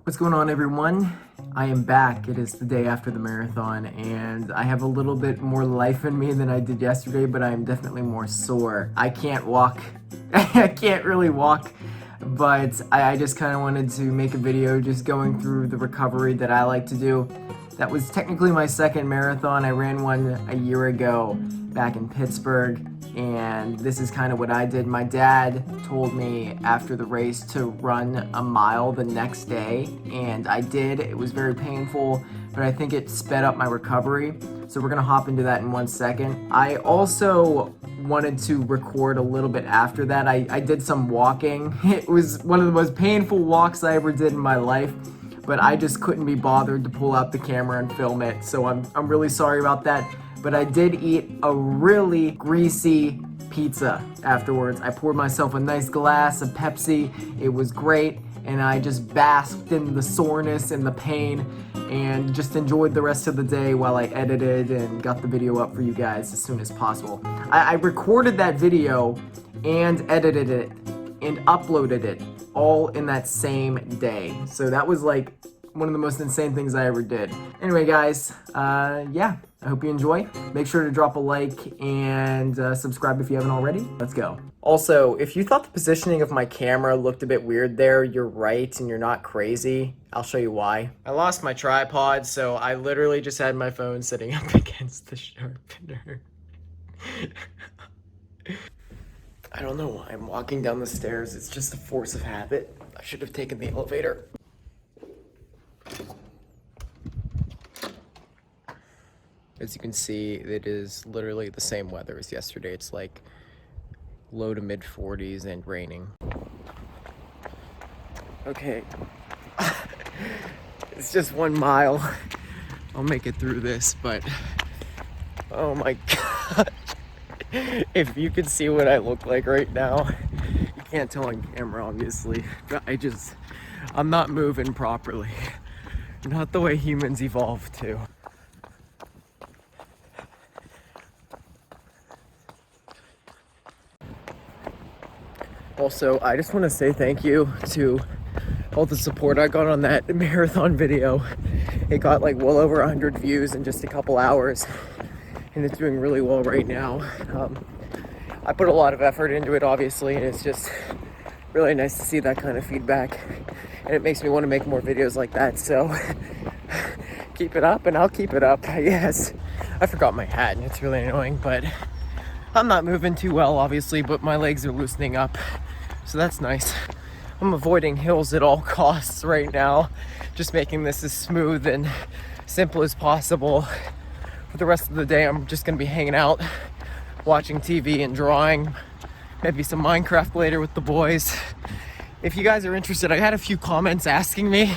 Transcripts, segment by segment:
What's going on, everyone? I am back. It is the day after the marathon, and I have a little bit more life in me than I did yesterday, but I am definitely more sore. I can't walk. I can't really walk, but I just kind of wanted to make a video just going through the recovery that I like to do. That was technically my second marathon. I ran one a year ago back in Pittsburgh, and this is kind of what I did. My dad told me after the race to run a mile the next day, and I did. It was very painful, but I think it sped up my recovery. So we're gonna hop into that in 1 second. I also wanted to record a little bit after that. I did some walking. It was one of the most painful walks I ever did in my life, but I just couldn't be bothered to pull out the camera and film it. So I'm really sorry about that. But I did eat a really greasy pizza afterwards. I poured myself a nice glass of Pepsi. It was great, and I just basked in the soreness and the pain and just enjoyed the rest of the day while I edited and got the video up for you guys as soon as possible. I recorded that video and edited it and uploaded it all in that same day. So that was like one of the most insane things I ever did. Anyway, guys, yeah, I hope you enjoy. Make sure to drop a like and subscribe if you haven't already. Let's go. Also, if you thought the positioning of my camera looked a bit weird there, you're right and you're not crazy. I'll show you why. I lost my tripod, so I literally just had my phone sitting up against the sharpener. I don't know why I'm walking down the stairs. It's just a force of habit. I should have taken the elevator. As you can see, it is literally the same weather as yesterday. It's like low to mid 40s and raining. Okay. It's just 1 mile. I'll make it through this, but oh my god. If you could see what I look like right now, you can't tell on camera, obviously, but I'm not moving properly. Not the way humans evolve to. Also, I just want to say thank you to all the support I got on that marathon video. It got like well over 100 views in just a couple hours, and it's doing really well right now. I put a lot of effort into it, obviously, and it's just really nice to see that kind of feedback, and it makes me want to make more videos like that. So keep it up, and I'll keep it up. Yes, I forgot my hat, and it's really annoying, but I'm not moving too well, obviously, but my legs are loosening up, so that's nice. I'm avoiding hills at all costs right now, just making this as smooth and simple as possible. For the rest of the day, I'm just gonna be hanging out, watching TV and drawing, maybe some Minecraft later with the boys. If you guys are interested, I had a few comments asking me.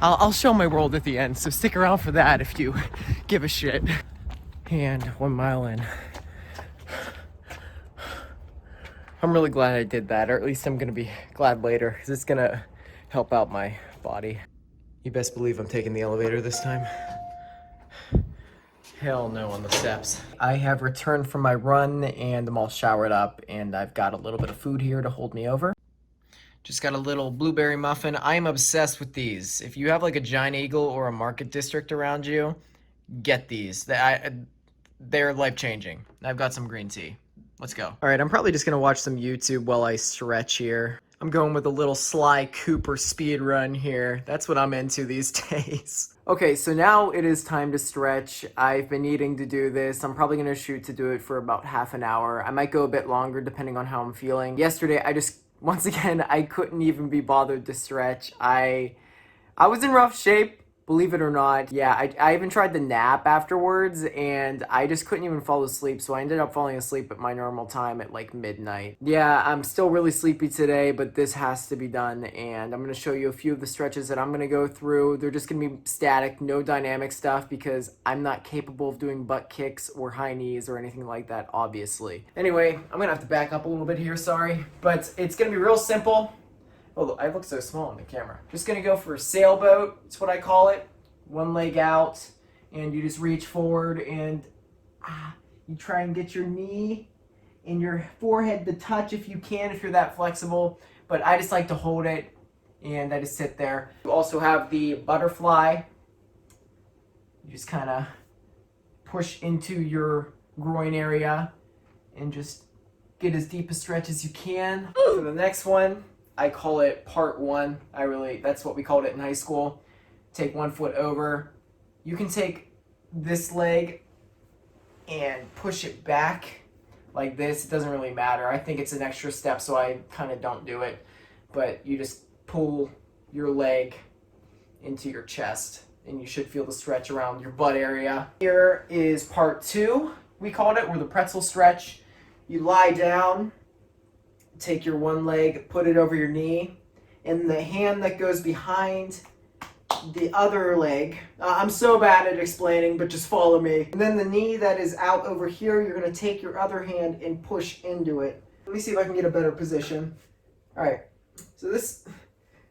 I'll show my world at the end, so stick around for that if you give a shit. And 1 mile in. I'm really glad I did that, or at least I'm gonna be glad later, because it's gonna help out my body. You best believe I'm taking the elevator this time. Hell no on the steps. I have returned from my run, and I'm all showered up, and I've got a little bit of food here to hold me over. Just got a little blueberry muffin. I am obsessed with these. If you have like a Giant Eagle or a Market District around you, get these. They're life-changing. I've got some green tea. Let's go. All right, I'm probably just gonna watch some YouTube while I stretch here. I'm going with a little Sly Cooper speed run here. That's what I'm into these days. Okay, so now it is time to stretch. I've been needing to do this. I'm probably gonna shoot to do it for about half an hour. I might go a bit longer depending on how I'm feeling. Yesterday, once again, I couldn't even be bothered to stretch. I was in rough shape. Believe it or not. Yeah, I even tried to nap afterwards, and I just couldn't even fall asleep, so I ended up falling asleep at my normal time at like midnight. Yeah, I'm still really sleepy today, but this has to be done, and I'm going to show you a few of the stretches that I'm going to go through. They're just going to be static, no dynamic stuff, because I'm not capable of doing butt kicks or high knees or anything like that, obviously. Anyway, I'm going to have to back up a little bit here, sorry, but it's going to be real simple. Oh, I look so small on the camera. Just gonna go for a sailboat. It's what I call it. One leg out, and you just reach forward, and you try and get your knee and your forehead to touch if you can, if you're that flexible. But I just like to hold it and I just sit there. You also have the butterfly. You just kind of push into your groin area and just get as deep a stretch as you can. For the next one, I call it part one. That's what we called it in high school. Take 1 foot over. You can take this leg and push it back like this. It doesn't really matter. I think it's an extra step, so I kind of don't do it. But you just pull your leg into your chest, and you should feel the stretch around your butt area. Here is part two, we called it, or the pretzel stretch. You lie down, take your one leg, put it over your knee, and the hand that goes behind the other leg. I'm so bad at explaining, but just follow me. And then the knee that is out over here, you're gonna take your other hand and push into it. Let me see if I can get a better position. All right, so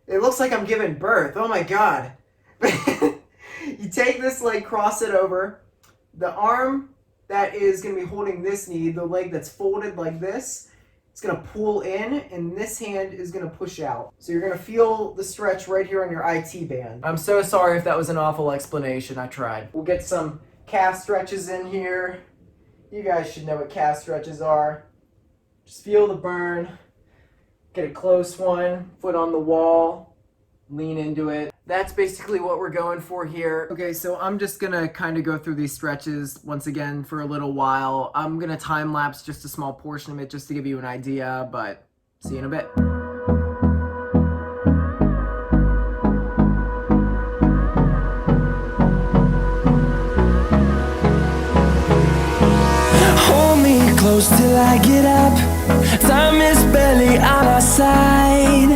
it looks like I'm giving birth. Oh my God. You take this leg, cross it over. The arm that is gonna be holding this knee, the leg that's folded like this, it's gonna pull in, and this hand is gonna push out. So you're gonna feel the stretch right here on your IT band. I'm so sorry if that was an awful explanation. I tried. We'll get some calf stretches in here. You guys should know what calf stretches are. Just feel the burn. Get a close one, foot on the wall, lean into it. That's basically what we're going for here. Okay, so I'm just gonna kind of go through these stretches once again for a little while. I'm gonna time lapse just a small portion of it just to give you an idea, but see you in a bit. Hold me close till I get up. Time is barely on our side.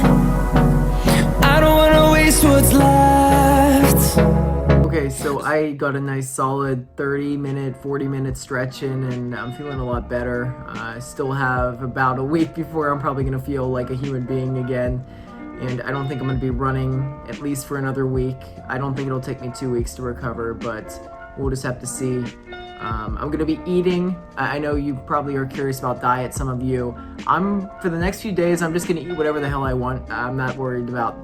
I don't wanna waste what's left. Okay, so I got a nice solid 30-minute, 40-minute stretch in, and I'm feeling a lot better. I still have about a week before I'm probably gonna feel like a human being again, and I don't think I'm gonna be running at least for another week. I don't think it'll take me 2 weeks to recover, but we'll just have to see. I'm gonna be eating. I know you probably are curious about diet, some of you. For the next few days, I'm just gonna eat whatever the hell I want. I'm not worried about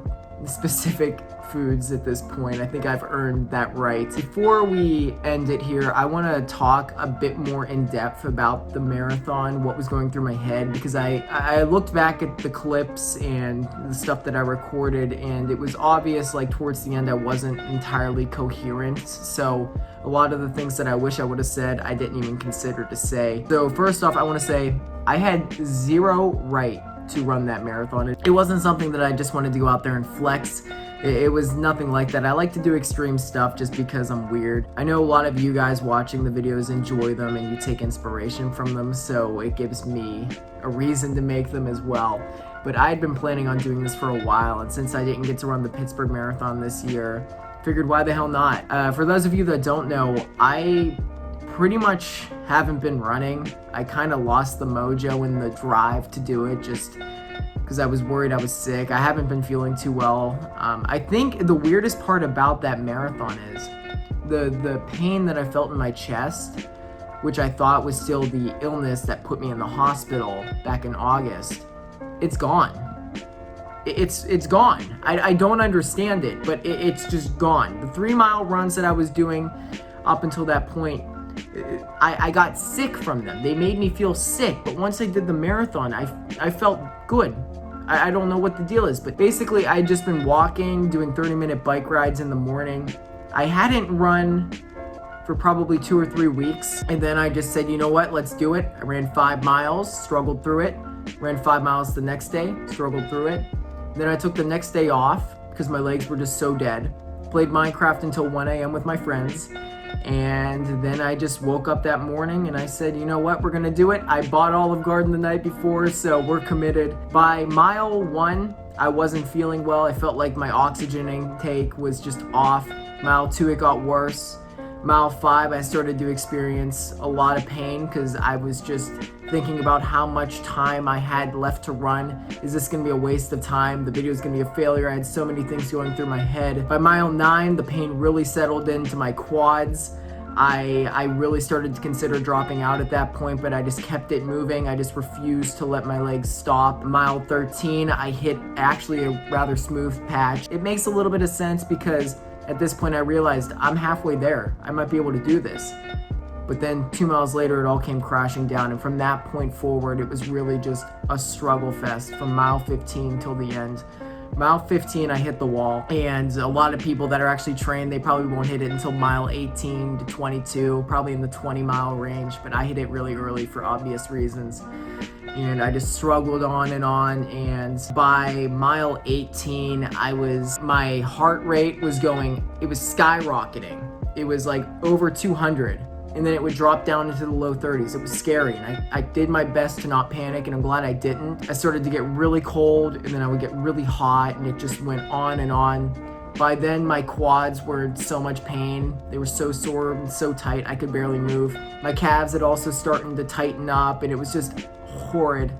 specific foods at this point. I think I've earned that right. Before we end it here, I want to talk a bit more in depth about the marathon, what was going through my head, because I looked back at the clips and the stuff that I recorded, and it was obvious like towards the end I wasn't entirely coherent. So a lot of the things that I wish I would have said, I didn't even consider to say. So first off, I want to say I had zero right to run that marathon. It wasn't something that I just wanted to go out there and flex. It was nothing like that. I like to do extreme stuff just because I'm weird. I know a lot of you guys watching the videos enjoy them and you take inspiration from them, so it gives me a reason to make them as well. But I had been planning on doing this for a while, and since I didn't get to run the Pittsburgh Marathon this year, figured why the hell not? For those of you that don't know, I pretty much haven't been running. I kind of lost the mojo and the drive to do it just because I was worried I was sick. I haven't been feeling too well. I think the weirdest part about that marathon is the pain that I felt in my chest, which I thought was still the illness that put me in the hospital back in August. It's gone. It's gone. I don't understand it, but it's just gone. The 3-mile runs that I was doing up until that point, I got sick from them. They made me feel sick, but once I did the marathon, I felt good. I don't know what the deal is, but basically I had just been walking, doing 30-minute bike rides in the morning. I hadn't run for probably 2 or 3 weeks, and then I just said, you know what, let's do it. I ran 5 miles, struggled through it. Ran 5 miles the next day, struggled through it. Then I took the next day off because my legs were just so dead. Played Minecraft until 1 a.m. with my friends. And then I just woke up that morning and I said, you know what, we're gonna do it. I bought Olive Garden the night before, so we're committed. By mile 1, I wasn't feeling well. I felt like my oxygen intake was just off. Mile 2, it got worse. Mile 5, I started to experience a lot of pain because I was just thinking about how much time I had left to run. Is this gonna be a waste of time? The video is gonna be a failure. I had so many things going through my head. By mile 9, the pain really settled into my quads. I really started to consider dropping out at that point, but I just kept it moving. I just refused to let my legs stop. Mile 13, I hit actually a rather smooth patch. It makes a little bit of sense because at this point I realized I'm halfway there. I might be able to do this. But then 2 miles later, it all came crashing down. And from that point forward, it was really just a struggle fest from mile 15 till the end. Mile 15, I hit the wall. And a lot of people that are actually trained, they probably won't hit it until mile 18 to 22, probably in the 20-mile range. But I hit it really early for obvious reasons. And I just struggled on. And by mile 18, my heart rate was going, it was skyrocketing. It was like over 200. And then it would drop down into the low 30s. It was scary, and I did my best to not panic, and I'm glad I didn't. I started to get really cold, and then I would get really hot, and it just went on and on. By then, my quads were in so much pain. They were so sore and so tight, I could barely move. My calves had also started to tighten up, and it was just horrid.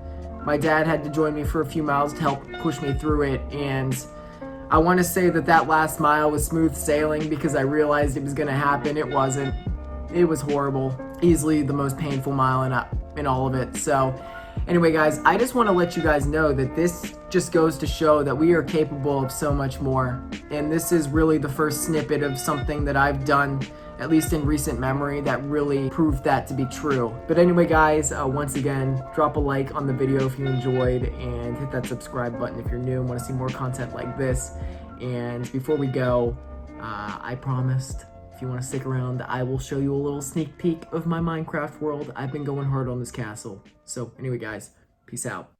My dad had to join me for a few miles to help push me through it, and I want to say that last mile was smooth sailing because I realized it was going to happen. It wasn't. It was horrible. Easily the most painful mile in all of it. So anyway, guys, I just want to let you guys know that this just goes to show that we are capable of so much more. And this is really the first snippet of something that I've done, at least in recent memory, that really proved that to be true. But anyway, guys, once again, drop a like on the video if you enjoyed, and hit that subscribe button if you're new and want to see more content like this. And before we go, I promised, if you want to stick around, I will show you a little sneak peek of my Minecraft world. I've been going hard on this castle. So anyway, guys, peace out.